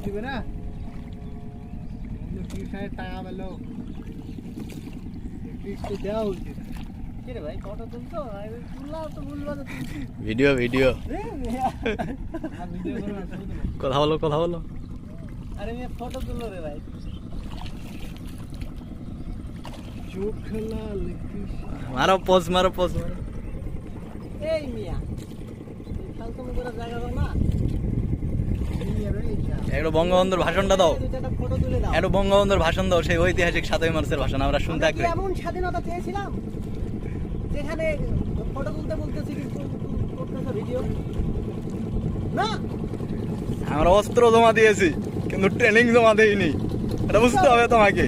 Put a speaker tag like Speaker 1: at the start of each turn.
Speaker 1: দিবে না টিউশনের টাকা পেলো একটু দেওয়া উচিত কি রে ভাই ফটো তুলছো তুললাম তো বলবা তো
Speaker 2: ভিডিও ভিডিও কথা বলো
Speaker 1: আরে আমি ফটো তুললো রে ভাই চোখ লাল
Speaker 2: মারো পোজ
Speaker 1: এই মিয়া ফালতু করে জায়গা দাও না
Speaker 2: একটু বঙ্গবন্ধুর ভাষণটা দাও
Speaker 1: একটা ফটো তুলে দাও
Speaker 2: একটু বঙ্গবন্ধুর ভাষণ দাও সেই ঐতিহাসিক 7ই মার্চের ভাষণ আমরা শুনতে
Speaker 1: আমরা কি এমন স্বাধীনতা চেয়েছিলাম যেখানে ফটো তুলতে বলতেছি কিন্তু করতেছো ভিডিও না
Speaker 2: আমরা অস্ত্র জমা দিয়েছি কিন্তু ট্রেনিং জমা দেইনি এটা বুঝতে হবে তোমাকে